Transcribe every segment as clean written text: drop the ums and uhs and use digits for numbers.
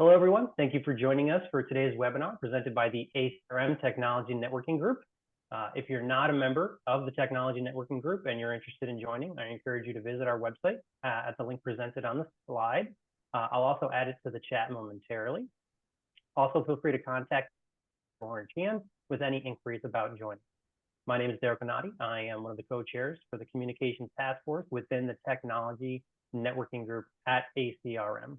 Hello, everyone. Thank you for joining us for today's webinar presented by the ACRM Technology Networking Group. If you're not a member of the Technology Networking Group and you're interested in joining, I encourage you to visit our website at the link presented on the slide. I'll also add it to the chat momentarily. Also, feel free to contact Orange Hand with any inquiries about joining. My name is Derek Donati. I am one of the co-chairs for the Communications Task Force within the Technology Networking Group at ACRM.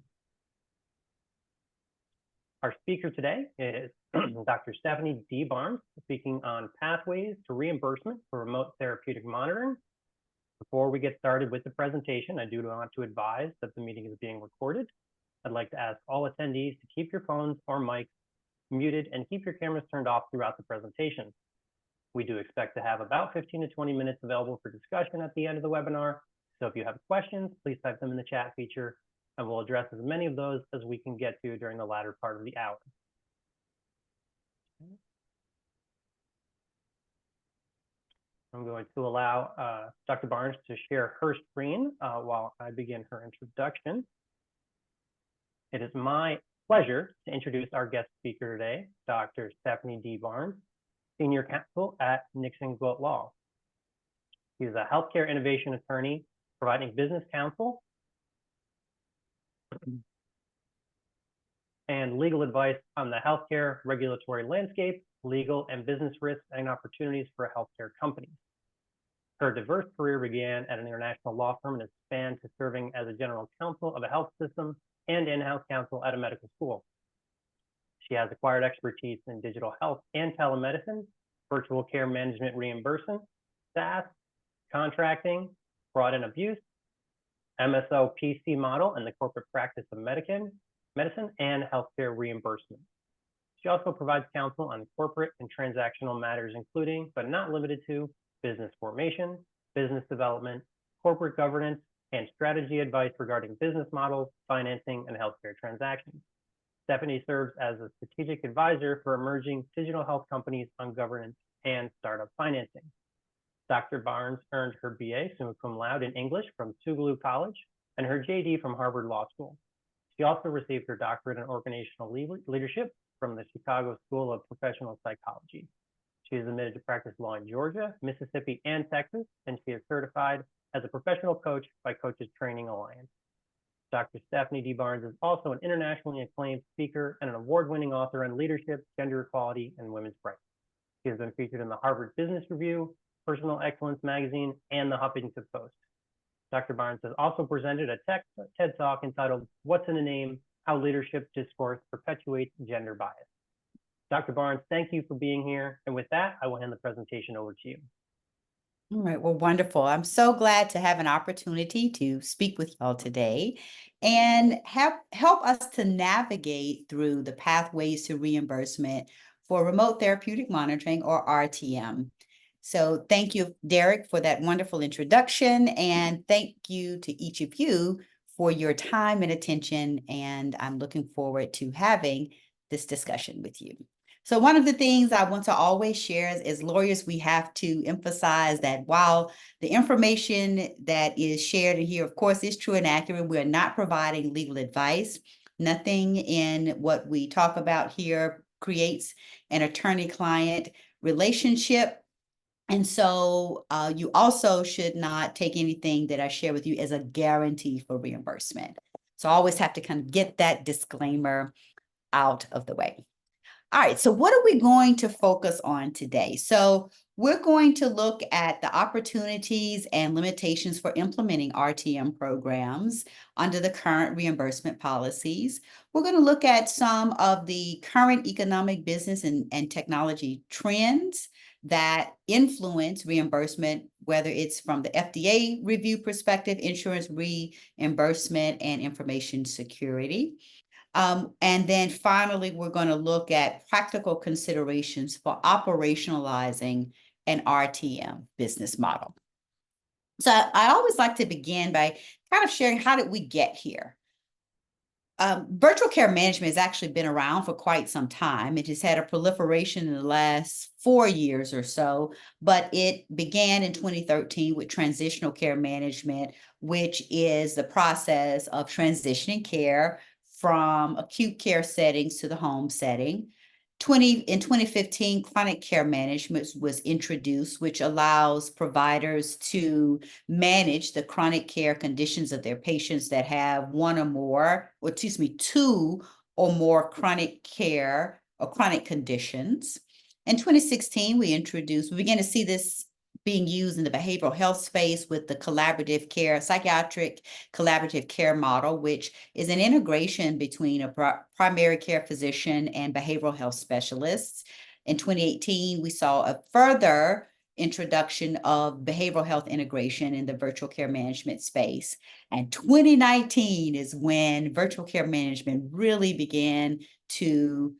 Our speaker today is Dr. Stephanie D. Barnes, speaking on pathways to reimbursement for remote therapeutic monitoring. Before we get started with the presentation, I do want to advise that the meeting is being recorded. I'd like to ask all attendees to keep your phones or mics muted and keep your cameras turned off throughout the presentation. We do expect to have about 15 to 20 minutes available for discussion at the end of the webinar. So if you have questions, please type them in the chat feature, and we'll address as many of those as we can get to during the latter part of the hour. I'm going to allow Dr. Barnes to share her screen while I begin her introduction. It is my pleasure to introduce our guest speaker today, Dr. Stephanie D. Barnes, Senior Counsel at Nixon Gwilt Law. She's a healthcare innovation attorney providing business counsel and legal advice on the healthcare regulatory landscape, legal and business risks and opportunities for healthcare companies. Her diverse career began at an international law firm and has spanned to serving as a general counsel of a health system and in-house counsel at a medical school. She has acquired expertise in digital health and telemedicine, virtual care management reimbursement, SaaS, contracting, fraud and abuse, MSO PC model and the corporate practice of medicine and healthcare reimbursement. She also provides counsel on corporate and transactional matters, including, but not limited to, business formation, business development, corporate governance, and strategy advice regarding business models, financing, and healthcare transactions. Stephanie serves as a strategic advisor for emerging digital health companies on governance and startup financing. Dr. Barnes earned her BA summa cum laude in English from Tougaloo College and her JD from Harvard Law School. She also received her doctorate in organizational leadership from the Chicago School of Professional Psychology. She is admitted to practice law in Georgia, Mississippi, and Texas, and she is certified as a professional coach by Coaches Training Alliance. Dr. Stephanie D. Barnes is also an internationally acclaimed speaker and an award-winning author on leadership, gender equality, and women's rights. She has been featured in the Harvard Business Review, Personal Excellence Magazine, and the Huffington Post. Dr. Barnes has also presented a TED Talk entitled, What's in a Name? How Leadership Discourse Perpetuates Gender Bias. Dr. Barnes, thank you for being here. And with that, I will hand the presentation over to you. All right, well, wonderful. I'm so glad to have an opportunity to speak with y'all today and help us to navigate through the pathways to reimbursement for remote therapeutic monitoring, or RTM. So thank you, Derek, for that wonderful introduction, and thank you to each of you for your time and attention, and I'm looking forward to having this discussion with you. So one of the things I want to always share is, as lawyers, we have to emphasize that while the information that is shared here, of course, is true and accurate, we're not providing legal advice. Nothing in what we talk about here creates an attorney-client relationship. And so you also should not take anything that I share with you as a guarantee for reimbursement. So I always have to kind of get that disclaimer out of the way. All right, so what are we going to focus on today? So we're going to look at the opportunities and limitations for implementing RTM programs under the current reimbursement policies. We're going to look at some of the current economic, business, and technology trends that influence reimbursement, whether it's from the FDA review perspective, insurance reimbursement, and information security. And then finally, we're going to look at practical considerations for operationalizing an RTM business model. So I always like to begin by kind of sharing, how did we get here? Virtual care management has actually been around for quite some time. It has had a proliferation in the last 4 years or so, but it began in 2013 with transitional care management, which is the process of transitioning care from acute care settings to the home setting. In 2015, chronic care management was introduced, which allows providers to manage the chronic care conditions of their patients that have two or more chronic care or chronic conditions. In 2016, we began to see this being used in the behavioral health space with the psychiatric collaborative care model, which is an integration between a primary care physician and behavioral health specialists. In 2018, we saw a further introduction of behavioral health integration in the virtual care management space. And 2019 is when virtual care management really began to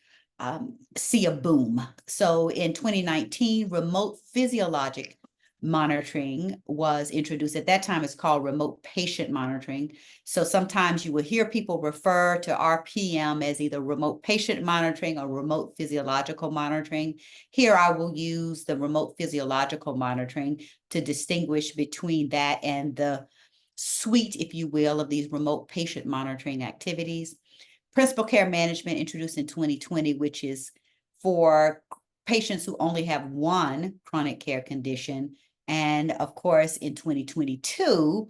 see a boom. So in 2019, remote physiologic monitoring was introduced. At that time, it's called remote patient monitoring. So sometimes you will hear people refer to RPM as either remote patient monitoring or remote physiological monitoring. Here, I will use the remote physiological monitoring to distinguish between that and the suite, if you will, of these remote patient monitoring activities. Principal care management introduced in 2020, which is for patients who only have one chronic care condition. And of course, in 2022,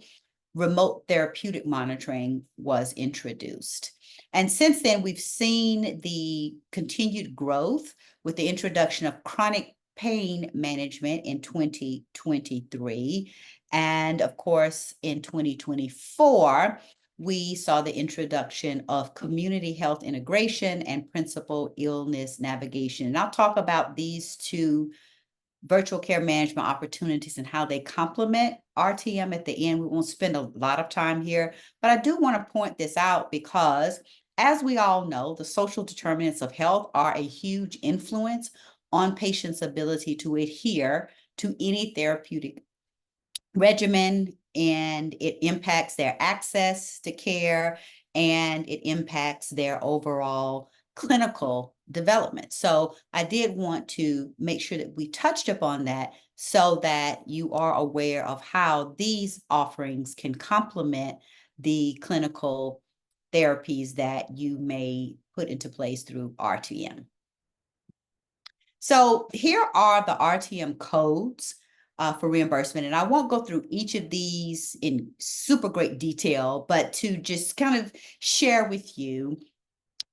remote therapeutic monitoring was introduced. And since then, we've seen the continued growth with the introduction of chronic pain management in 2023. And of course, in 2024, we saw the introduction of community health integration and principal illness navigation. And I'll talk about these two virtual care management opportunities and how they complement RTM at the end. We won't spend a lot of time here, but I do want to point this out because, as we all know, the social determinants of health are a huge influence on patients' ability to adhere to any therapeutic regimen, and it impacts their access to care, and it impacts their overall clinical development. So I did want to make sure that we touched upon that so that you are aware of how these offerings can complement the clinical therapies that you may put into place through RTM. So here are the RTM codes for reimbursement. And I won't go through each of these in super great detail, but to just kind of share with you,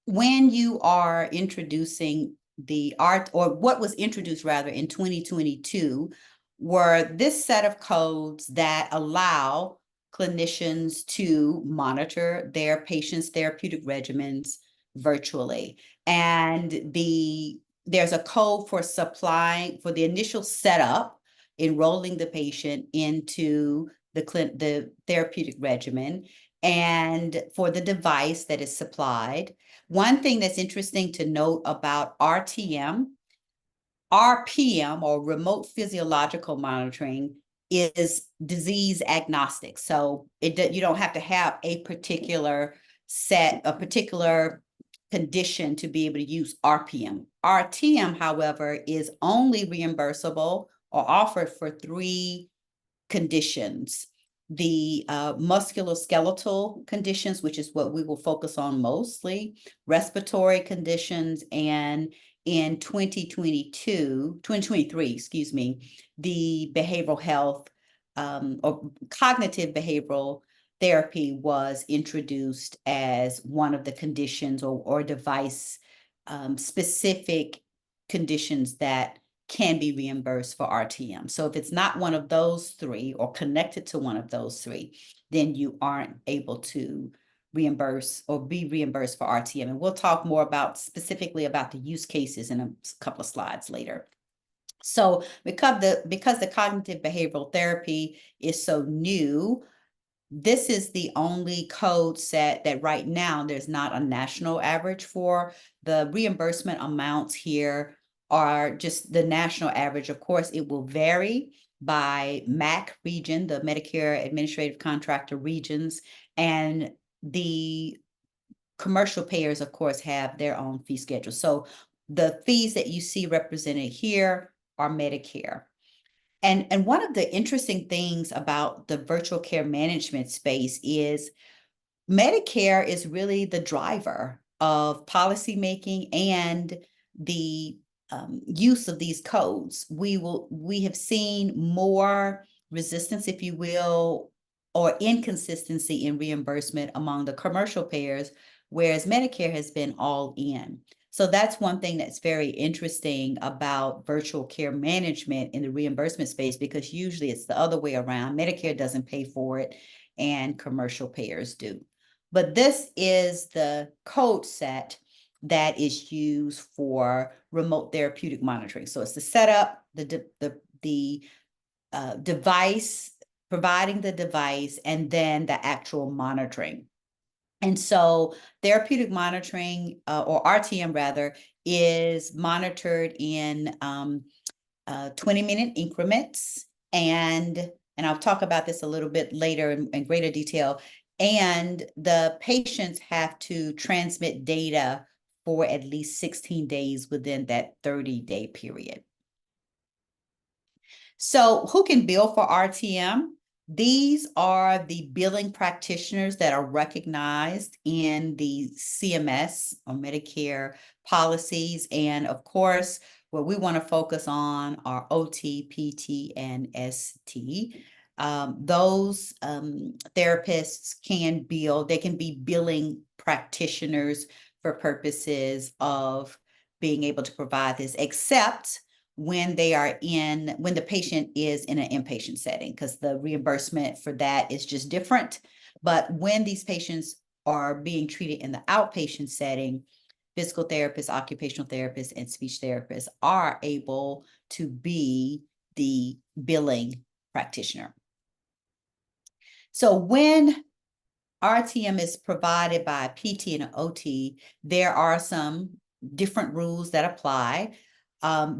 when you are introducing what was introduced rather in 2022, were this set of codes that allow clinicians to monitor their patients' therapeutic regimens virtually. And there's a code for the initial setup, enrolling the patient into the therapeutic regimen, and for the device that is supplied. One thing that's interesting to note about RPM or remote physiological monitoring is disease agnostic. So you don't have to have a particular condition to be able to use RPM. RTM, however, is only reimbursable or offered for 3 conditions: the musculoskeletal conditions, which is what we will focus on mostly, respiratory conditions, and in 2023, the behavioral health or cognitive behavioral therapy was introduced as one of the conditions or device specific conditions that can be reimbursed for RTM. So if it's not one of those 3 or connected to one of those 3, then you aren't able to reimburse or be reimbursed for RTM. And we'll talk more specifically about the use cases in a couple of slides later. So because the cognitive behavioral therapy is so new, this is the only code set that right now there's not a national average for. The reimbursement amounts here are just the national average. Of course, it will vary by MAC region, the Medicare Administrative Contractor regions, and the commercial payers, of course, have their own fee schedule. So the fees that you see represented here are Medicare. And one of the interesting things about the virtual care management space is Medicare is really the driver of policymaking and the use of these codes. We have seen more resistance, if you will, or inconsistency in reimbursement among the commercial payers, whereas Medicare has been all in. So that's one thing that's very interesting about virtual care management in the reimbursement space, because usually it's the other way around. Medicare doesn't pay for it and commercial payers do. But this is the code set that is used for remote therapeutic monitoring. So it's the setup, the device, providing the device, and then the actual monitoring. And so therapeutic monitoring, or RTM rather, is monitored in 20-minute increments. And I'll talk about this a little bit later in greater detail. And the patients have to transmit data for at least 16 days within that 30-day period. So who can bill for RTM? These are the billing practitioners that are recognized in the CMS or Medicare policies. And of course, what we want to focus on are OT, PT, and ST. Those therapists can bill, they can be billing practitioners for purposes of being able to provide this, except when the patient is in an inpatient setting, because the reimbursement for that is just different. But when these patients are being treated in the outpatient setting, physical therapists, occupational therapists, and speech therapists are able to be the billing practitioner. So when RTM is provided by a PT and an OT, there are some different rules that apply.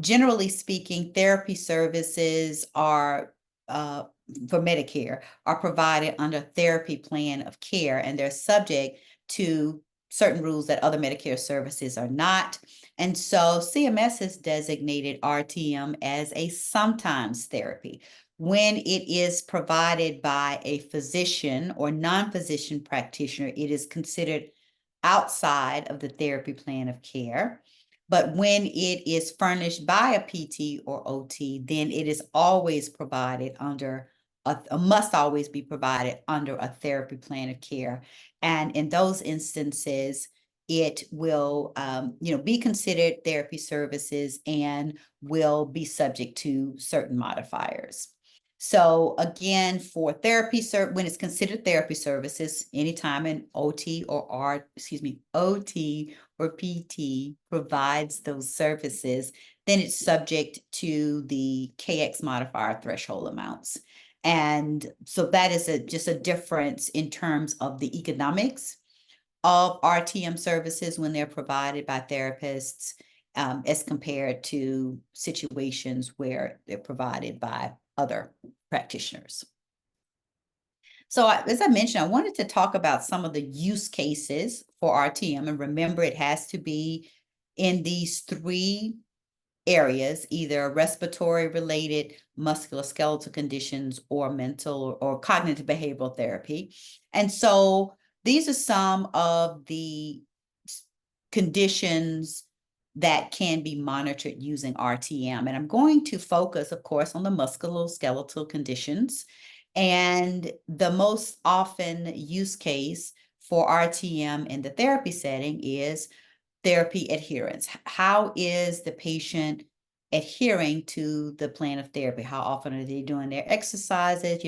Generally speaking, therapy services are, for Medicare, are provided under therapy plan of care, and they're subject to certain rules that other Medicare services are not. And so CMS has designated RTM as a sometimes therapy. When it is provided by a physician or non-physician practitioner, it is considered outside of the therapy plan of care. But when it is furnished by a PT or OT, then it is always provided under must always be provided under a therapy plan of care. And in those instances, it will be considered therapy services and will be subject to certain modifiers. So again, for therapy, when it's considered therapy services, anytime an OT or PT provides those services, then it's subject to the KX modifier threshold amounts. And so that is just a difference in terms of the economics of RTM services when they're provided by therapists, as compared to situations where they're provided by other practitioners. So as I mentioned, I wanted to talk about some of the use cases for RTM. And remember, it has to be in these three areas, either respiratory related, musculoskeletal conditions, or mental or cognitive behavioral therapy. And so these are some of the conditions that can be monitored using RTM. And I'm going to focus, of course, on the musculoskeletal conditions. And the most often use case for RTM in the therapy setting is therapy adherence. How is the patient adhering to the plan of therapy? How often are they doing their exercises?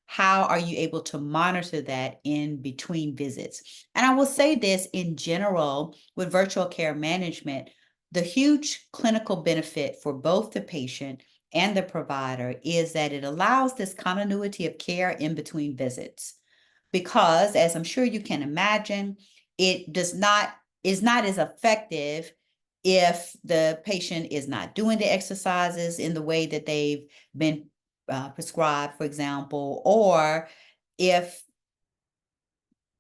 How are you able to monitor that in between visits? And I will say this in general, with virtual care management, the huge clinical benefit for both the patient and the provider is that it allows this continuity of care in between visits. Because, as I'm sure you can imagine, it is not as effective if the patient is not doing the exercises in the way that they've been prescribed, for example, or if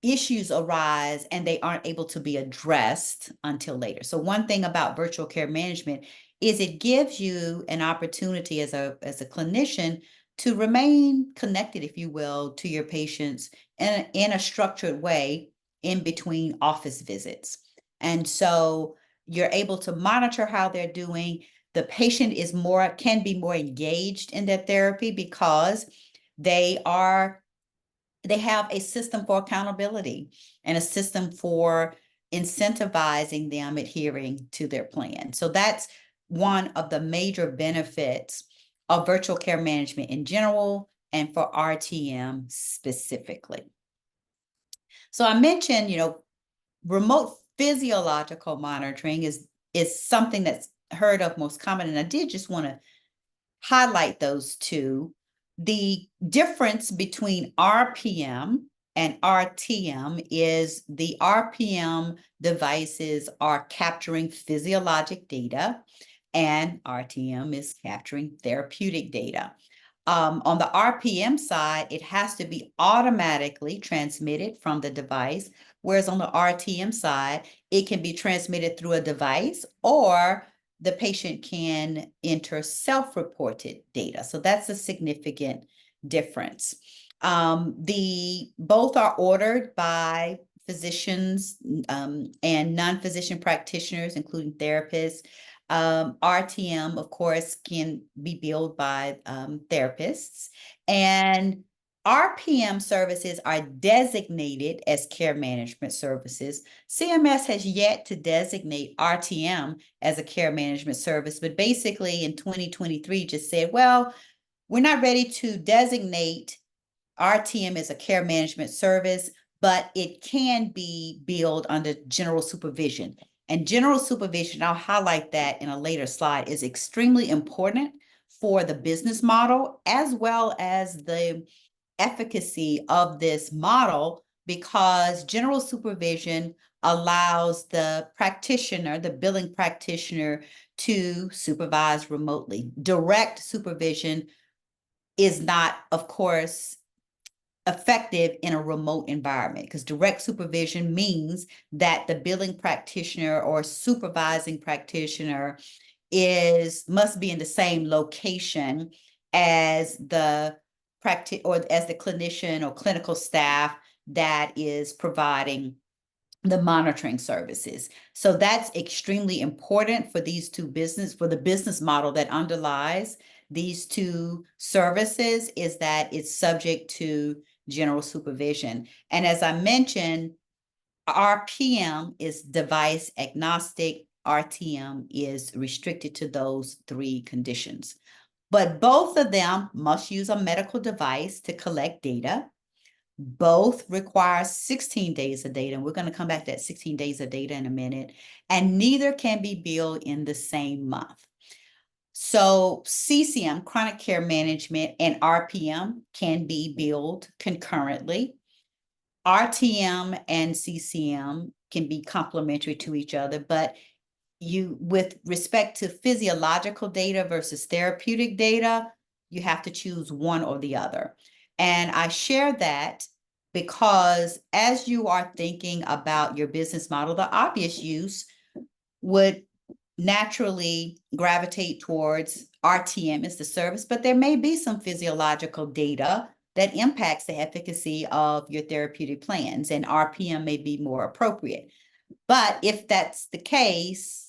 issues arise and they aren't able to be addressed until later. So one thing about virtual care management is it gives you an opportunity as a clinician to remain connected, if you will, to your patients in a structured way in between office visits. And so you're able to monitor how they're doing. The patient can be more engaged in their therapy because they have a system for accountability and a system for incentivizing them adhering to their plan. So that's one of the major benefits of virtual care management in general and for RTM specifically. So I mentioned, remote physiological monitoring is something that's heard of most common, and I did just want to highlight those two. The difference between RPM and RTM is the RPM devices are capturing physiologic data, and RTM is capturing therapeutic data. On the RPM side, it has to be automatically transmitted from the device, whereas on the RTM side, it can be transmitted through a device, or the patient can enter self-reported data. So that's a significant difference. Both are ordered by physicians and non-physician practitioners, including therapists. RTM, of course, can be billed by therapists, and RPM services are designated as care management services. CMS has yet to designate RTM as a care management service, but basically in 2023 just said, well, we're not ready to designate RTM as a care management service, but it can be billed under general supervision. And general supervision, I'll highlight that in a later slide, is extremely important for the business model as well as the efficacy of this model, because general supervision allows the practitioner, the billing practitioner, to supervise remotely. Direct supervision is not, of course, effective in a remote environment, because direct supervision means that the billing practitioner or supervising practitioner must be in the same location as the clinician or clinical staff that is providing the monitoring services. So that's extremely important for the business model that underlies these two services, is that it's subject to general supervision. And as I mentioned, RPM is device agnostic. RTM is restricted to those three conditions. But both of them must use a medical device to collect data. Both require 16 days of data, and we're going to come back to that 16 days of data in a minute, and neither can be billed in the same month. So CCM, chronic care management, and RPM can be billed concurrently. RTM and CCM can be complementary to each other, but with respect to physiological data versus therapeutic data, you have to choose one or the other. And I share that because as you are thinking about your business model, the obvious use would naturally gravitate towards RTM as the service, but there may be some physiological data that impacts the efficacy of your therapeutic plans, and RPM may be more appropriate. But if that's the case,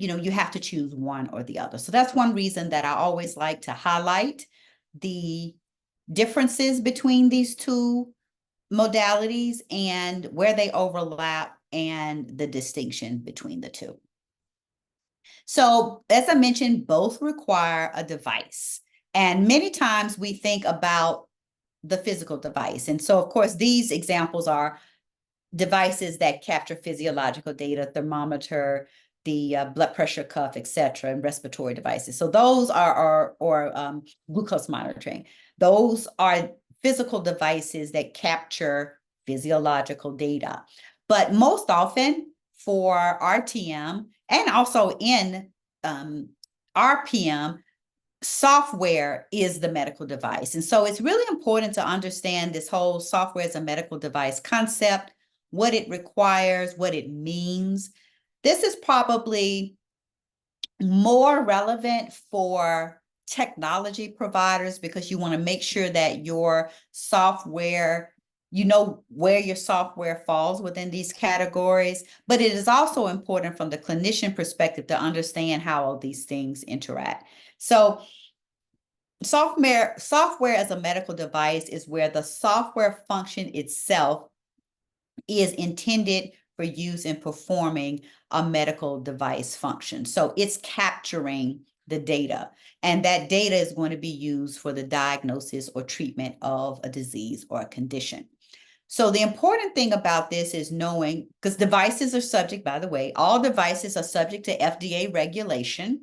you have to choose one or the other. So that's one reason that I always like to highlight the differences between these two modalities and where they overlap and the distinction between the two. So as I mentioned, both require a device. And many times we think about the physical device. And so, of course, these examples are devices that capture physiological data, thermometer, the blood pressure cuff, etc., and respiratory devices. So those are glucose monitoring. Those are physical devices that capture physiological data. But most often for RTM and also in RPM, software is the medical device. And so it's really important to understand this whole software as a medical device concept, what it requires, what it means. This is probably more relevant for technology providers, because you want to make sure that your software, you know where your software falls within these categories, but it is also important from the clinician perspective to understand how all these things interact. So software as a medical device is where the software function itself is intended for use in performing a medical device function. So it's capturing the data, and that data is going to be used for the diagnosis or treatment of a disease or a condition. So the important thing about this is knowing, because devices are subject, by the way, all devices are subject to FDA regulation.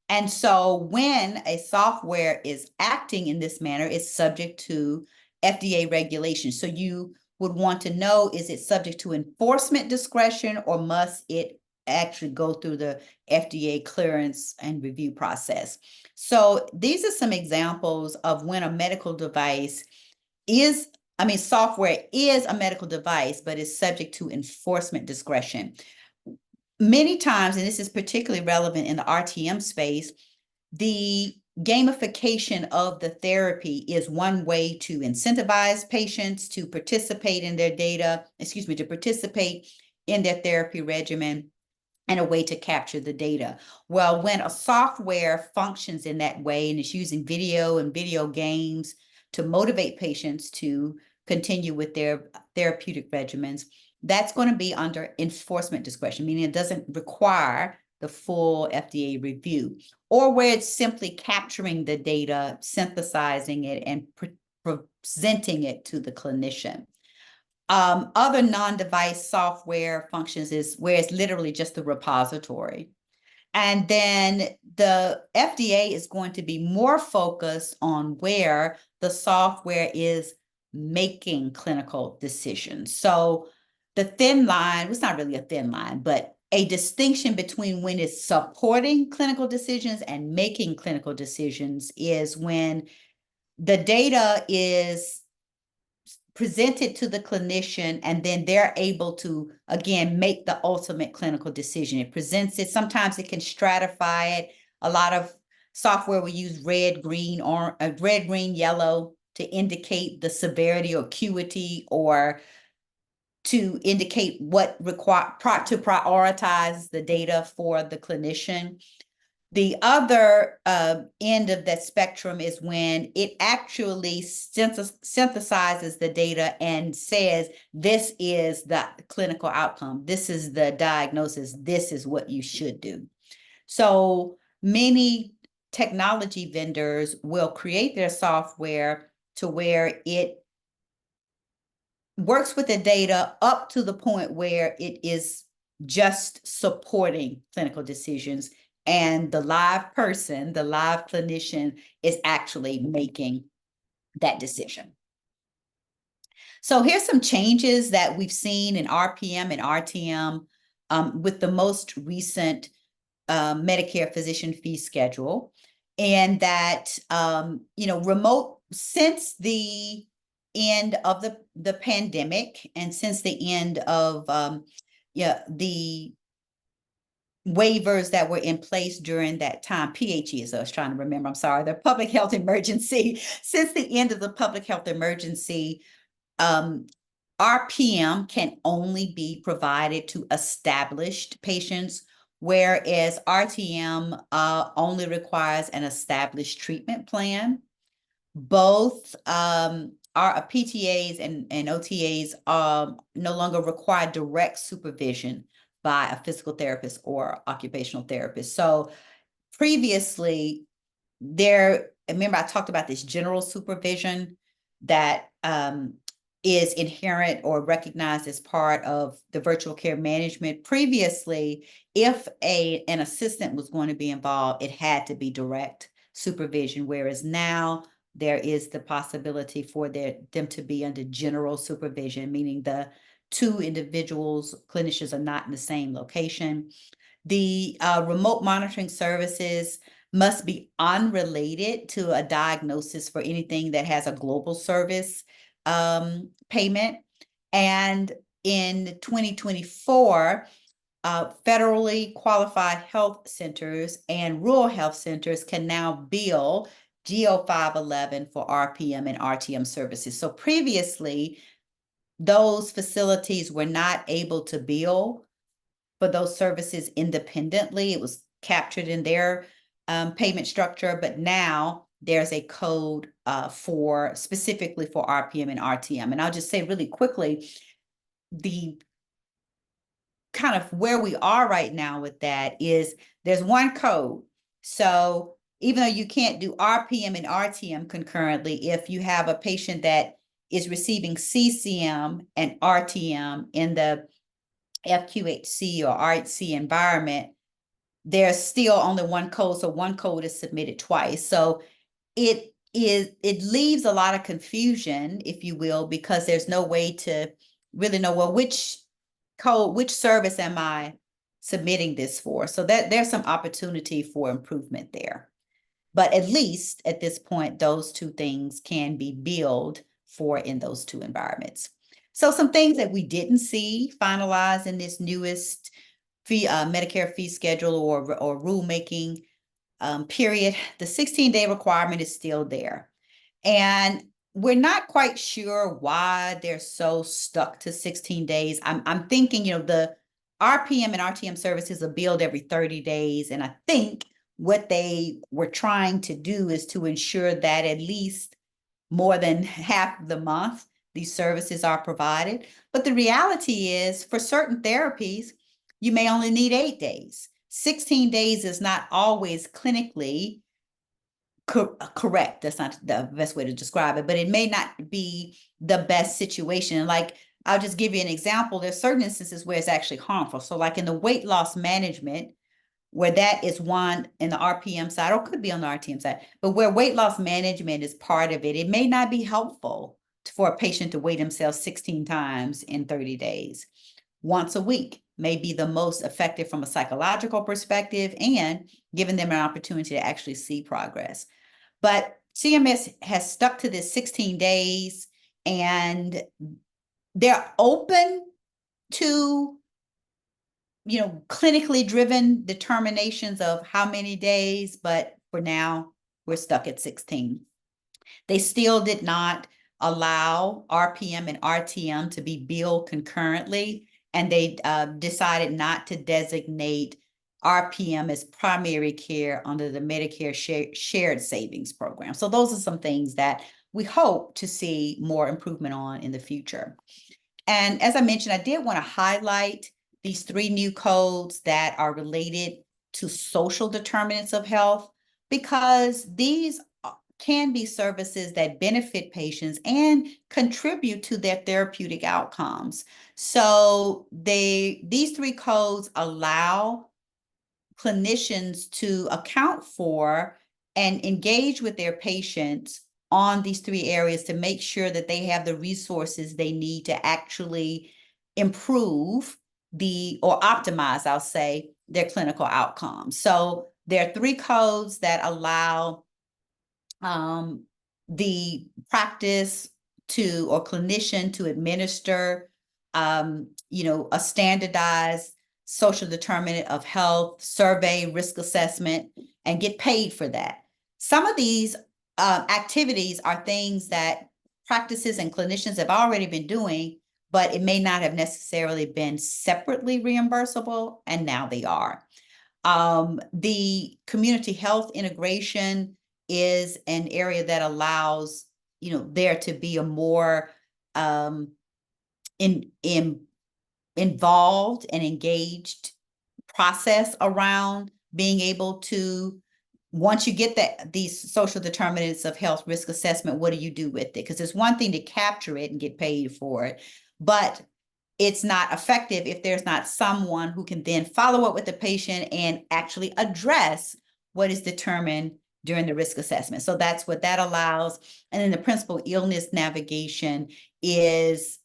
And so when a software is acting in this manner, it's subject to FDA regulation. So you would want to know, is it subject to enforcement discretion, or must it actually go through the FDA clearance and review process? So these are some examples of when a medical device is, software is a medical device, but is subject to enforcement discretion. Many times, and this is particularly relevant in the RTM space, the gamification of the therapy is one way to incentivize patients to participate in their to participate in their therapy regimen, and a way to capture the data. Well, when a software functions in that way and is using video and video games to motivate patients to continue with their therapeutic regimens, that's going to be under enforcement discretion, meaning it doesn't require the full FDA review, or where it's simply capturing the data, synthesizing it, and presenting it to the clinician. Other non-device software functions is where it's literally just the repository. And then the FDA is going to be more focused on where the software is making clinical decisions. So the thin line, it's not really a thin line, but a distinction between when it's supporting clinical decisions and making clinical decisions is when the data is presented to the clinician, and then they're able to, again, make the ultimate clinical decision. It presents it. Sometimes it can stratify it. A lot of software will use red, green, or red, green, yellow to indicate the severity or acuity, or to indicate what to prioritize the data for the clinician. The other end of that spectrum is when it actually synthesizes the data and says, this is the clinical outcome, this is the diagnosis, this is what you should do. So many technology vendors will create their software to where it works with the data up to the point where it is just supporting clinical decisions, and the live person, the live clinician, is actually making that decision. So here's some changes that we've seen in RPM and RTM with the most recent Medicare physician fee schedule, and that remote, since the end of the pandemic, and since the end of the waivers that were in place during that time, PHE, as I was trying to remember, I'm sorry, the public health emergency. Since the end of the public health emergency, RPM can only be provided to established patients, whereas RTM only requires an established treatment plan. Both our PTAs and OTAs no longer require direct supervision by a physical therapist or occupational therapist. So previously, remember I talked about this general supervision that is inherent or recognized as part of the virtual care management. Previously, if an assistant was going to be involved, it had to be direct supervision, whereas now there is the possibility for them to be under general supervision, meaning the two individuals, clinicians, are not in the same location. The remote monitoring services must be unrelated to a diagnosis for anything that has a global service payment. And in 2024, federally qualified health centers and rural health centers can now bill GO 511 for RPM and RTM services. So previously, those facilities were not able to bill for those services independently. It was captured in their payment structure, but now there's a code for specifically for RPM and RTM. And I'll just say really quickly, the kind of where we are right now with that is there's one code. So even though you can't do RPM and RTM concurrently, if you have a patient that is receiving CCM and RTM in the FQHC or RHC environment, there's still only one code. So one code is submitted twice. So it leaves a lot of confusion, if you will, because there's no way to really know, well, which code, which service am I submitting this for? So that there's some opportunity for improvement there. But at least at this point, those two things can be billed for in those two environments. So some things that we didn't see finalized in this newest Medicare fee schedule or rulemaking period, the 16-day requirement is still there. And we're not quite sure why they're so stuck to 16 days. I'm thinking, the RPM and RTM services are billed every 30 days. And I think what they were trying to do is to ensure that at least more than half of the month, these services are provided. But the reality is, for certain therapies, you may only need 8 days. 16 days is not always clinically correct. That's not the best way to describe it, but it may not be the best situation. Like, I'll just give you an example. There's certain instances where it's actually harmful. So like in the weight loss management, where that is one in the RPM side, or could be on the RTM side, but where weight loss management is part of it, it may not be helpful for a patient to weigh themselves 16 times in 30 days. Once a week may be the most effective from a psychological perspective and giving them an opportunity to actually see progress. But CMS has stuck to this 16 days, and they're open to clinically driven determinations of how many days, but for now, we're stuck at 16. They still did not allow RPM and RTM to be billed concurrently, and they decided not to designate RPM as primary care under the Medicare Shared Savings Program. So those are some things that we hope to see more improvement on in the future. And as I mentioned, I did want to highlight these 3 new codes that are related to social determinants of health, because these can be services that benefit patients and contribute to their therapeutic outcomes. So these 3 codes allow clinicians to account for and engage with their patients on these 3 areas to make sure that they have the resources they need to actually improve or optimize, I'll say, their clinical outcomes. So there are 3 codes that allow the practice or clinician to administer, a standardized social determinant of health survey, risk assessment, and get paid for that. Some of these activities are things that practices and clinicians have already been doing, but it may not have necessarily been separately reimbursable, and now they are. The community health integration is an area that allows, there to be a more involved and engaged process around being able to, once you get these social determinants of health risk assessment, what do you do with it? Because it's one thing to capture it and get paid for it, but it's not effective if there's not someone who can then follow up with the patient and actually address what is determined during the risk assessment. So that's what that allows. And then the principal illness navigation is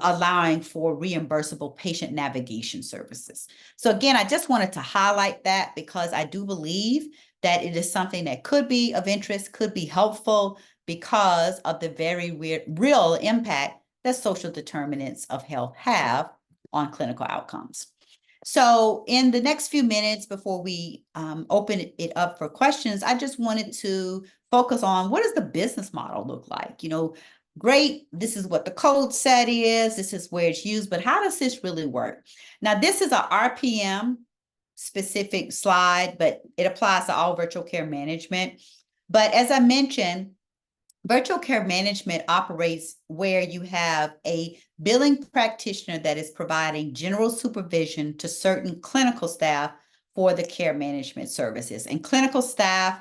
allowing for reimbursable patient navigation services. So again, I just wanted to highlight that because I do believe that it is something that could be of interest, could be helpful because of the very real impact that social determinants of health have on clinical outcomes. So in the next few minutes before we open it up for questions, I just wanted to focus on what does the business model look like? Great, this is what the code set is, this is where it's used, but how does this really work? Now, this is a RPM specific slide, but it applies to all virtual care management. But as I mentioned, virtual care management operates where you have a billing practitioner that is providing general supervision to certain clinical staff for the care management services. And clinical staff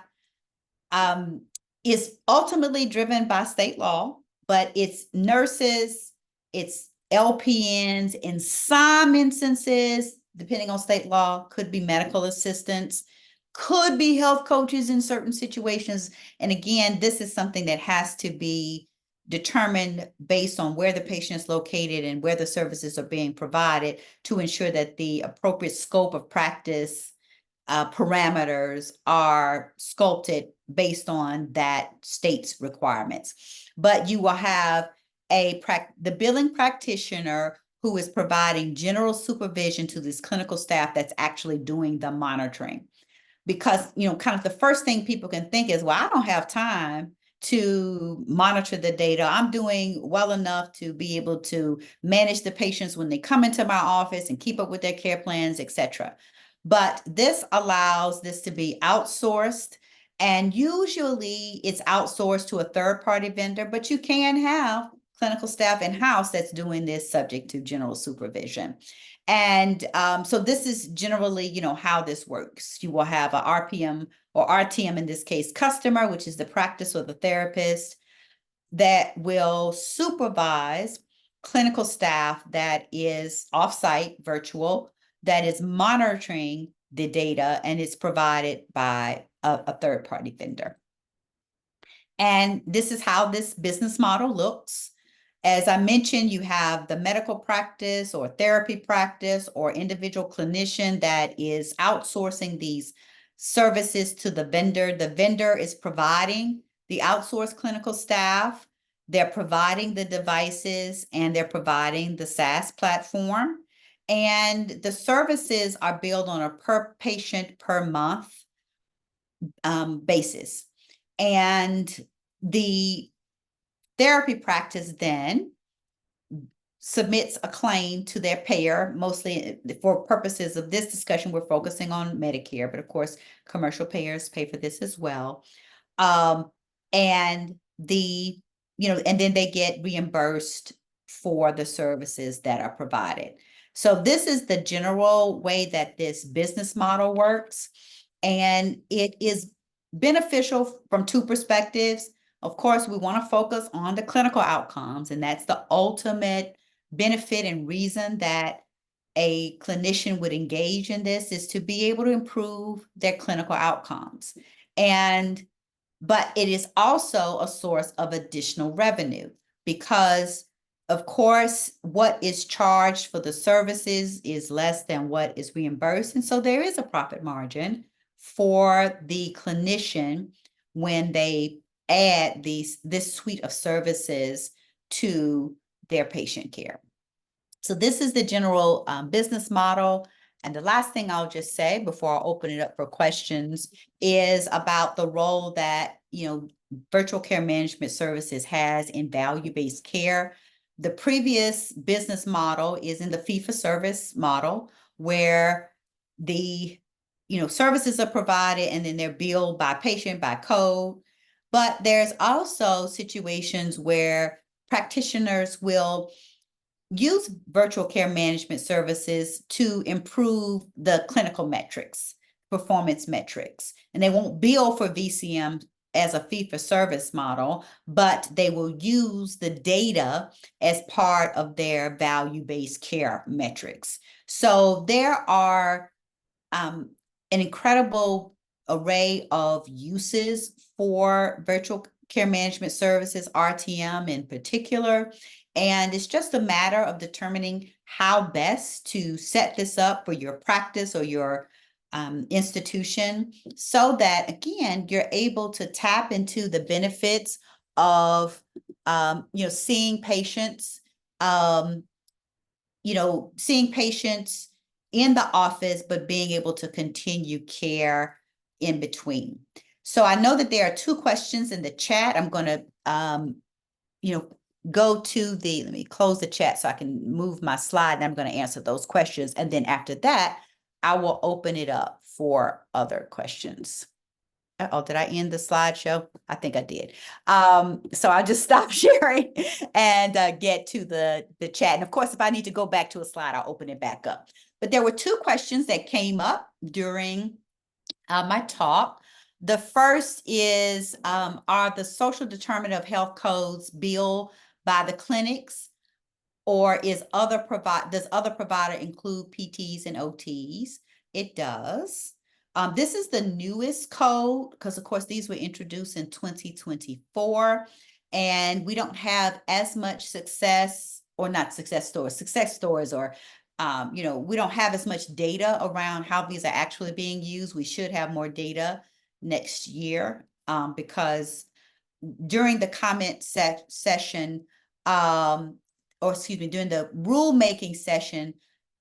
is ultimately driven by state law, but it's nurses, it's LPNs, in some instances, depending on state law, could be medical assistants, could be health coaches in certain situations. And again, this is something that has to be determined based on where the patient is located and where the services are being provided to ensure that the appropriate scope of practice parameters are sculpted based on that state's requirements. But you will have the billing practitioner who is providing general supervision to this clinical staff that's actually doing the monitoring. Because, kind of the first thing people can think is, well, I don't have time to monitor the data. I'm doing well enough to be able to manage the patients when they come into my office and keep up with their care plans, et cetera. But this allows this to be outsourced. And usually it's outsourced to a third-party vendor, but you can have clinical staff in-house that's doing this subject to general supervision. And so this is generally, how this works. You will have a RPM or RTM, in this case, customer, which is the practice or the therapist that will supervise clinical staff that is offsite, virtual, that is monitoring the data and is provided by a third-party vendor. And this is how this business model looks. As I mentioned, you have the medical practice or therapy practice or individual clinician that is outsourcing these services to the vendor. The vendor is providing the outsourced clinical staff. They're providing the devices and they're providing the SaaS platform. And the services are billed on a per patient per month basis. And the therapy practice then submits a claim to their payer. Mostly for purposes of this discussion, we're focusing on Medicare, but of course, commercial payers pay for this as well. And and then they get reimbursed for the services that are provided. So this is the general way that this business model works. And it is beneficial from two perspectives. Of course, we want to focus on the clinical outcomes, and that's the ultimate benefit and reason that a clinician would engage in this, is to be able to improve their clinical outcomes. But it is also a source of additional revenue because, of course, what is charged for the services is less than what is reimbursed. And so there is a profit margin for the clinician when they add this suite of services to their patient care. So this is the general business model. And the last thing I'll just say before I open it up for questions is about the role that, virtual care management services has in value-based care. The previous business model is in the fee-for-service model, where the, services are provided and then they're billed by patient, by code. But there's also situations where practitioners will use virtual care management services to improve the clinical metrics, performance metrics. And they won't bill for VCM as a fee-for-service model, but they will use the data as part of their value-based care metrics. So there are an incredible array of uses for virtual care management services, RTM in particular. And it's just a matter of determining how best to set this up for your practice or your institution, so that, again, you're able to tap into the benefits of, seeing patients, seeing patients in the office, but being able to continue care in between. So I know that there are 2 questions in the chat. I'm going to, go to let me close the chat so I can move my slide, and I'm going to answer those questions. And then after that, I will open it up for other questions. Oh, did I end the slideshow? I think I did. So I'll just stop sharing and get to the chat. And of course, if I need to go back to a slide, I'll open it back up. But there were 2 questions that came up during my talk. The first is, are the social determinant of health codes billed by the clinics, or does other provider include PTs and OTs? It does. This is the newest code because, of course, these were introduced in 2024, and we don't have as much success stories, or we don't have as much data around how these are actually being used. We should have more data next year because during the comment session, during the rulemaking session,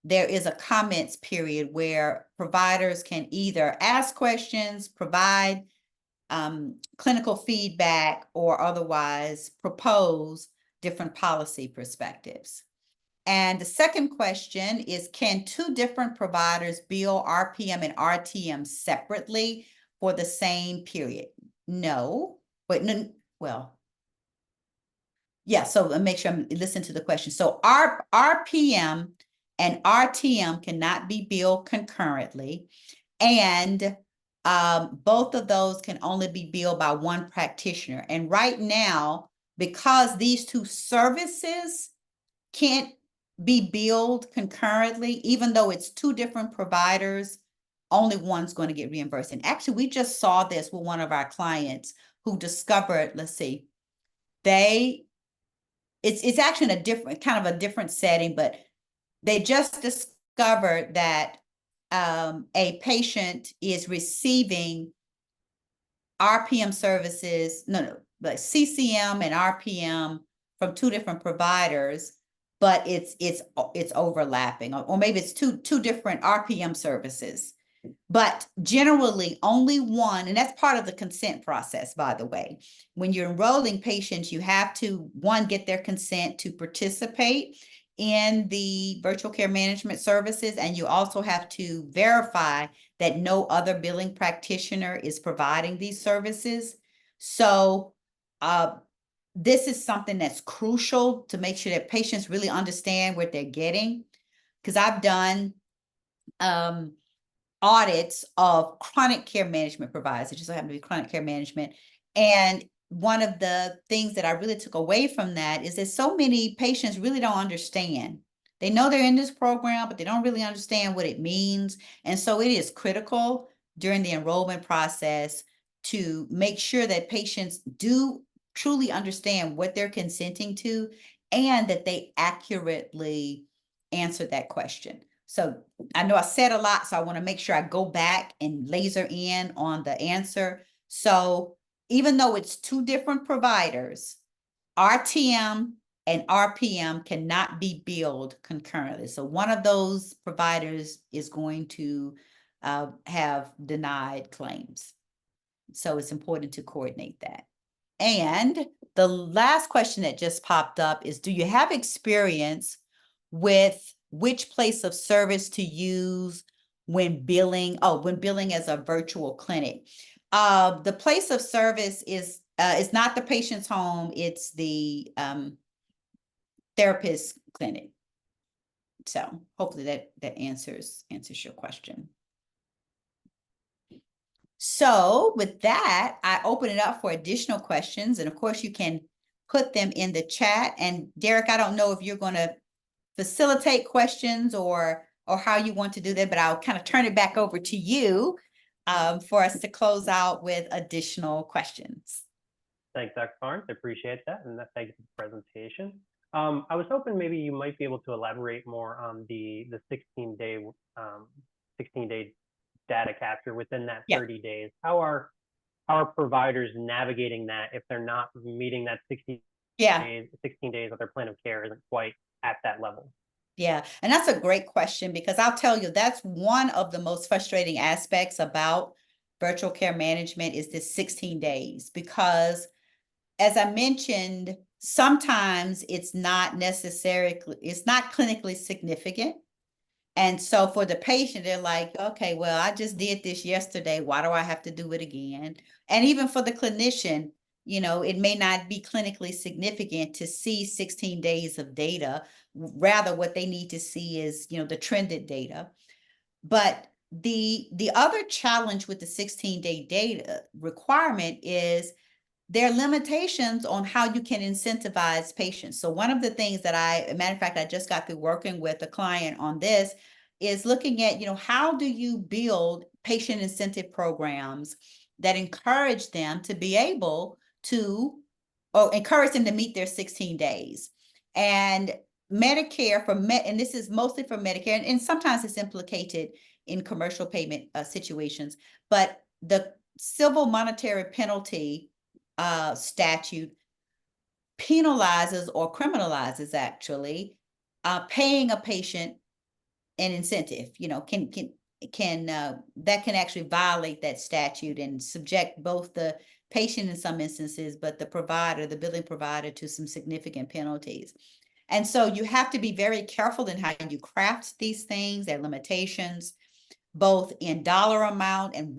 there is a comments period where providers can either ask questions, provide clinical feedback, or otherwise propose different policy perspectives. And the second question is, can 2 different providers bill RPM and RTM separately for the same period? No, but well, yeah, so make sure I'm listening to the question. So RPM and RTM cannot be billed concurrently, and both of those can only be billed by one practitioner. And right now, because these 2 services can't be billed concurrently, even though it's 2 different providers, only one's going to get reimbursed. And actually, we just saw this with one of our clients who discovered, it's actually in a different setting, but they just discovered that a patient is receiving RPM services, but CCM and RPM from 2 different providers, but it's overlapping, or maybe it's two different RPM services. But generally only one, and that's part of the consent process, by the way. When you're enrolling patients, you have to, one, get their consent to participate in the virtual care management services, and you also have to verify that no other billing practitioner is providing these services. So this is something that's crucial to make sure that patients really understand what they're getting, because I've done audits of chronic care management providers. It just so happen to be chronic care management. And one of the things that I really took away from that is that so many patients really don't understand. They know they're in this program, but they don't really understand what it means. And so it is critical during the enrollment process to make sure that patients do truly understand what they're consenting to, and that they accurately answer that question. So I know I said a lot, so I want to make sure I go back and laser in on the answer. So even though it's 2 different providers, RTM and RPM cannot be billed concurrently. So one of those providers is going to have denied claims. So it's important to coordinate that. And the last question that just popped up is, do you have experience with which place of service to use when billing as a virtual clinic? The place of service is not the patient's home, it's the therapist clinic. So hopefully that answers your question. So with that, I open it up for additional questions. And of course, you can put them in the chat. And Derek, I don't know if you're going to facilitate questions or how you want to do that, but I'll kind of turn it back over to you for us to close out with additional questions. Thanks, Dr. Barnes. I appreciate that. And thank you for the presentation. I was hoping maybe you might be able to elaborate more on the 16-day data capture within that 30 days. How are providers navigating that if they're not meeting that 16 days that their plan of care isn't quite at that level? Yeah, and that's a great question because I'll tell you that's one of the most frustrating aspects about virtual care management is this 16 days because as I mentioned, sometimes it's not clinically significant. And so for the patient, they're like, okay, well, I just did this yesterday. Why do I have to do it again? And even for the clinician, it may not be clinically significant to see 16 days of data. Rather, what they need to see is, the trended data. But the other challenge with the 16-day data requirement is there are limitations on how you can incentivize patients. So one of the things that matter of fact, I just got through working with a client on this is looking at, how do you build patient incentive programs that encourage them to be able to, or encourage them to meet their 16 days. And Medicare and this is mostly for Medicare, and sometimes it's implicated in commercial payment situations, but the civil monetary penalty statute penalizes or criminalizes actually paying a patient an incentive. Can that can actually violate that statute and subject both the patient in some instances, but the billing provider, to some significant penalties. And so you have to be very careful in how you craft these things, their limitations, both in dollar amount and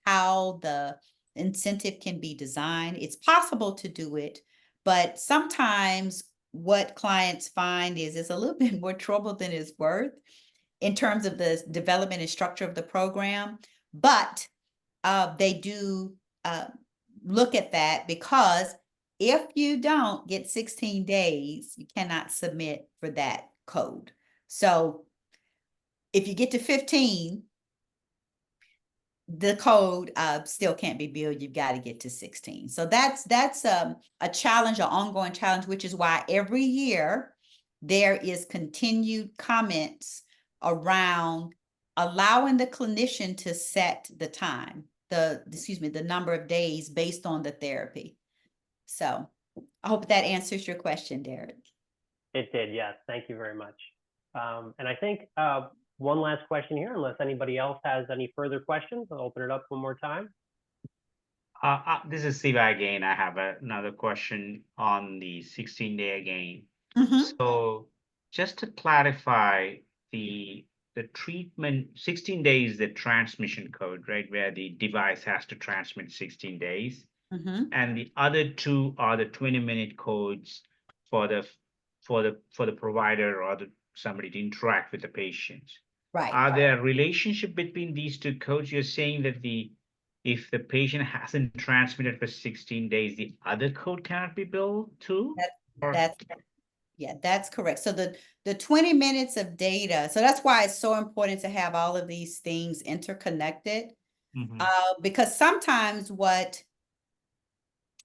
how the incentive can be designed. It's possible to do it, but sometimes what clients find is it's a little bit more trouble than it's worth in terms of the development and structure of the program. But they do look at that because if you don't get 16 days, you cannot submit for that code. So if you get to 15, the code still can't be billed. You've got to get to 16. So that's a challenge, an ongoing challenge, which is why every year there is continued comments around allowing the clinician to set the time, the number of days based on the therapy. So I hope that answers your question, Derek. It did, yes. Thank you very much. And I think one last question here, unless anybody else has any further questions, I'll open it up one more time. This is Siva again. I have another question on the 16-day again. Mm-hmm. So just to clarify, the treatment 16 days, the transmission code, right, where the device has to transmit 16 days. Mm-hmm. And the other two are the 20-minute codes for the provider or somebody to interact with the patient. Right. Are there a relationship between these two codes? You're saying that if the patient hasn't transmitted for 16 days, the other code cannot be billed too? That's correct. So the 20 minutes of data, so that's why it's so important to have all of these things interconnected. Mm-hmm. Because sometimes what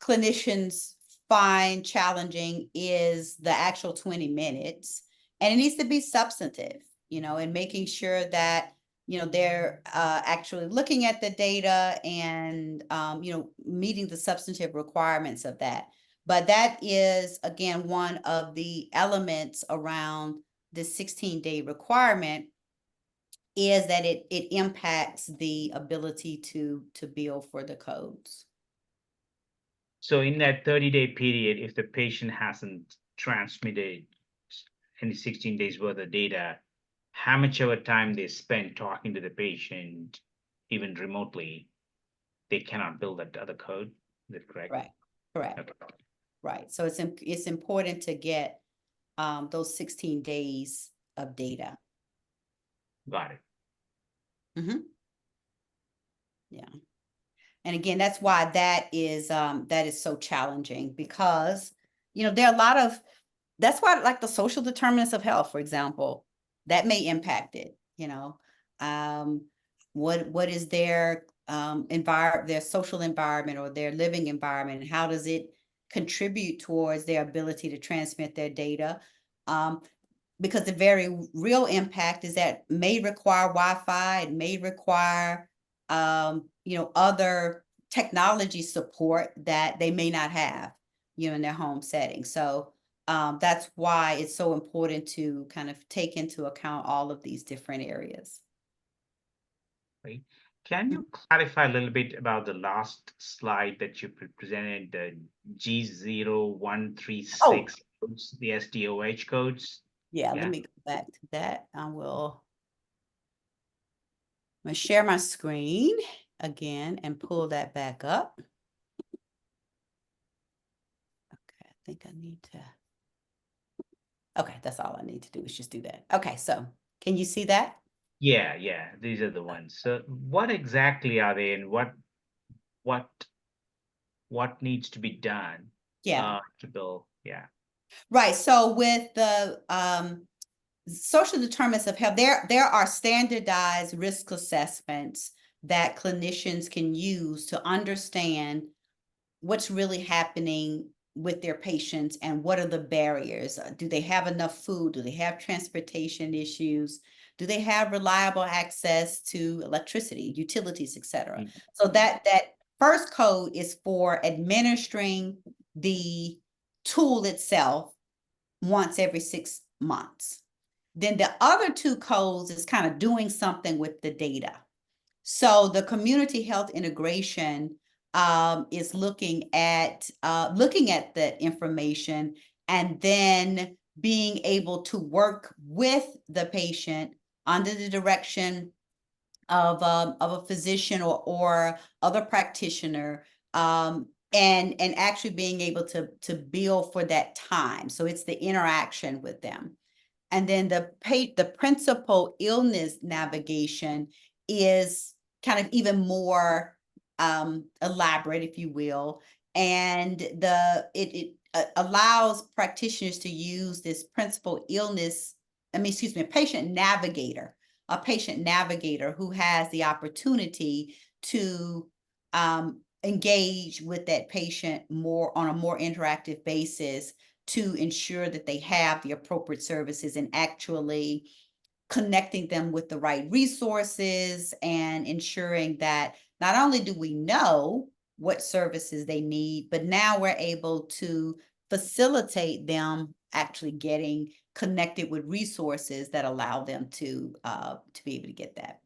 clinicians find challenging is the actual 20 minutes, and it needs to be substantive, and making sure that they're actually looking at the data and meeting the substantive requirements of that. But that is, again, one of the elements around the 16-day requirement is that it impacts the ability to bill for the codes. So in that 30-day period, if the patient hasn't transmitted any 16 days worth of data, how much of a time they spend talking to the patient, even remotely, they cannot bill that other code. Is that correct? Right. Correct. Okay. Right. So it's important to get those 16 days of data. Got it. Mm-hmm. Yeah. And again, that's why that is so challenging because, there are a lot of, that's why like the social determinants of health, for example, that may impact it, what is their their social environment or their living environment, and how does it contribute towards their ability to transmit their data? Because the very real impact is that may require Wi-Fi, it may require other technology support that they may not have, in their home setting. So that's why it's so important to kind of take into account all of these different areas. Right. Can you clarify a little bit about the last slide that you presented, the G0136 codes, the SDOH codes? Yeah, Yeah. let me go back to that. I'm gonna share my screen again and pull that back up. Okay, I think I need to. Okay, that's all I need to do is just do that. Okay, so can you see that? Yeah, these are the ones. So what exactly are they, and what needs to be done Yeah. to build? Yeah. Right. So with the social determinants of health, there are standardized risk assessments that clinicians can use to understand what's really happening with their patients and what are the barriers. Do they have enough food? Do they have transportation issues? Do they have reliable access to electricity, utilities, etc.? Mhm. So that first code is for administering the tool itself once every 6 months. Then the other two codes is kind of doing something with the data. So the community health integration is looking at the information and then being able to work with the patient under the direction of a physician or other practitioner, and actually being able to bill for that time. So it's the interaction with them. And then the principal illness navigation is kind of even more elaborate, if you will. And it allows practitioners to use this principal illness, a patient navigator who has the opportunity to engage with that patient more on a more interactive basis to ensure that they have the appropriate services and actually connecting them with the right resources and ensuring that not only do we know what services they need, but now we're able to facilitate them actually getting connected with resources that allow them to be able to get that.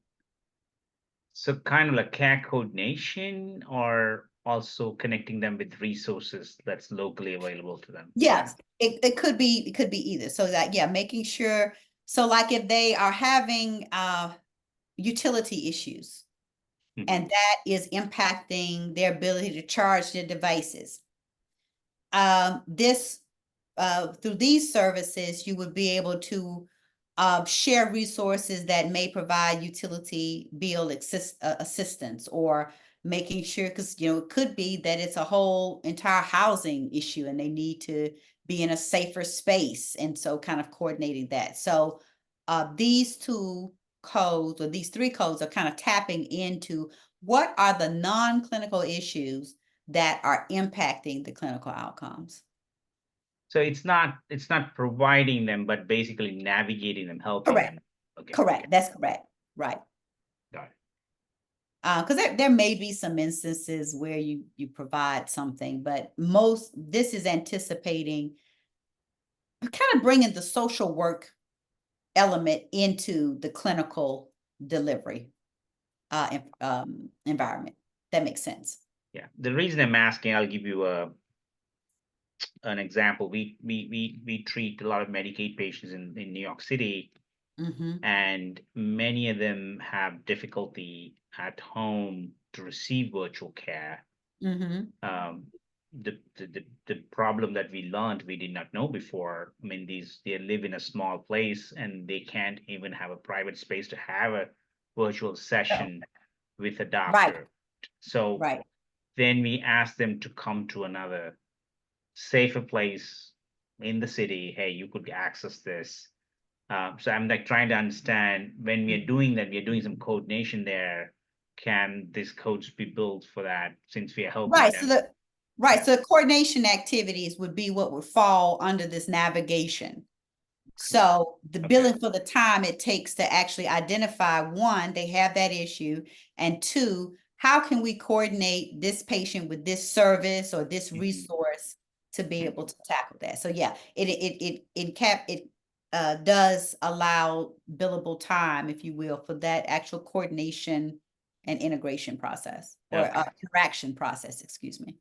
So kind of like care coordination, or also connecting them with resources that's locally available to them. Yes, it could be either. So that, yeah, making sure, so like if they are having utility issues Mhm. and that is impacting their ability to charge their devices, through these services, you would be able to share resources that may provide utility bill assistance, or making sure, because it could be that it's a whole entire housing issue and they need to be in a safer space, and so kind of coordinating that. So these two codes, or these three codes, are kind of tapping into what are the non-clinical issues that are impacting the clinical outcomes. So it's not providing them, but basically navigating them, helping Correct. them. Okay. Correct. That's correct. Right. Got it. Because there may be some instances where you provide something, but this is anticipating kind of bringing the social work element into the clinical delivery environment. That makes sense. Yeah. The reason I'm asking, I'll give you an example. We treat a lot of Medicaid patients in New York City, Mm-hmm. and many of them have difficulty at home to receive virtual care. Mm-hmm. The problem that we learned, we did not know before. I mean, they live in a small place and they can't even have a private space to have a virtual session with a Right. doctor. So Right. then we asked them to come to another safer place in the city. Hey, you could access this. So I'm like trying to understand, when we are doing that, we are doing some coordination there. Can these codes be built for that, since we are helping Right. them? So the coordination activities would be what would fall under this navigation. So the billing for the time it takes to actually identify, one, they have that issue, and two, how can we coordinate this patient with this service or this resource to be able to tackle that. So yeah, it does allow billable time, if you will, for that actual coordination and integration process, or Okay. interaction process, excuse me.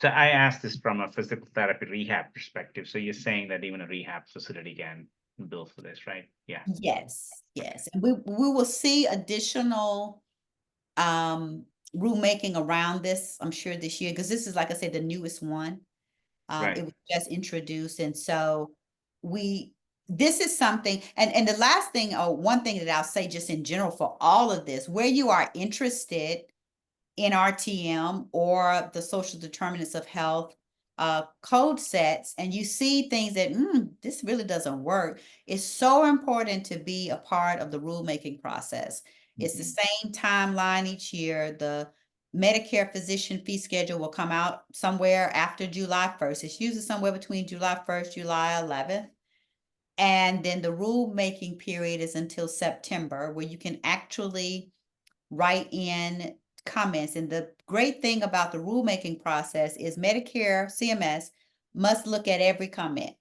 So I asked this from a physical therapy rehab perspective. So you're saying that even a rehab facility can bill for this, right? Yeah. Yes, yes. And we will see additional rulemaking around this, I'm sure this year, because this is, like I said, the newest one. Right. It was just introduced, and so this is something, and the last thing, or one thing that I'll say just in general for all of this, where you are interested in RTM or the social determinants of health code sets, and you see things that this really doesn't work, it's so important to be a part of the rulemaking process. It's the same timeline each year. The Medicare physician fee schedule will come out somewhere after July 1st. It's usually somewhere between July 1st, July 11th. And then the rulemaking period is until September, where you can actually write in comments. And the great thing about the rulemaking process is Medicare, CMS must look at every comment.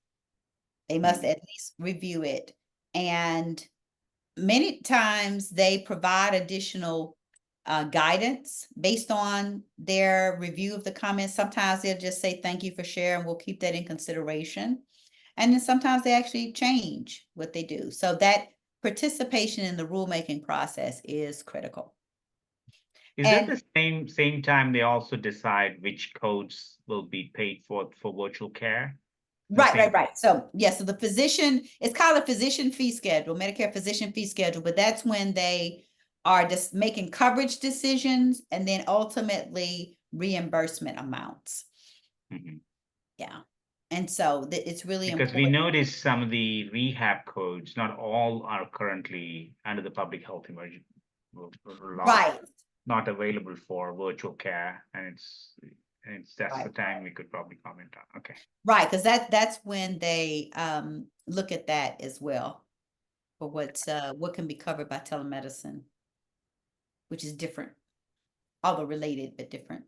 They must at least review it. And many times they provide additional guidance based on their review of the comments. Sometimes they'll just say, thank you for sharing. We'll keep that in consideration. And then sometimes they actually change what they do. So that participation in the rulemaking process is critical. Is that the same time they also decide which codes will be paid for virtual care? Right. So so the physician, it's called a physician fee schedule, Medicare physician fee schedule, but that's when they are just making coverage decisions and then ultimately reimbursement amounts. Yeah. And so it's really because we important. noticed some of the rehab codes, not all are currently under the public health emergency law, Right. not available for virtual care, and that's the time we could probably comment on. Okay. Right, because that's when they look at that as well for what can be covered by telemedicine, which is different, although related but different.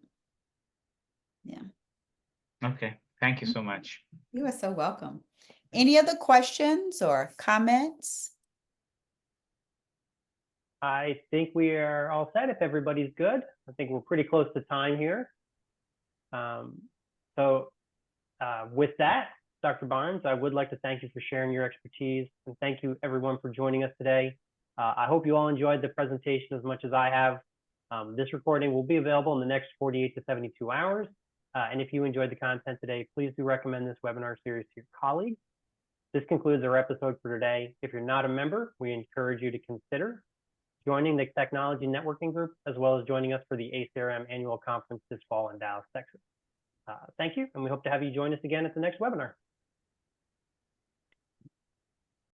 Yeah. Okay. Thank you so much. You are so welcome. Any other questions or comments? I think we are all set if everybody's good. I think we're pretty close to time here. With that, Dr. Barnes, I would like to thank you for sharing your expertise, and thank you everyone for joining us today. I hope you all enjoyed the presentation as much as I have. This recording will be available in the next 48 to 72 hours. And if you enjoyed the content today, please do recommend this webinar series to your colleagues. This concludes our episode for today. If you're not a member, we encourage you to consider joining the Technology Networking Group, as well as joining us for the ACRM Annual Conference this fall in Dallas, Texas. Thank you, and we hope to have you join us again at the next webinar.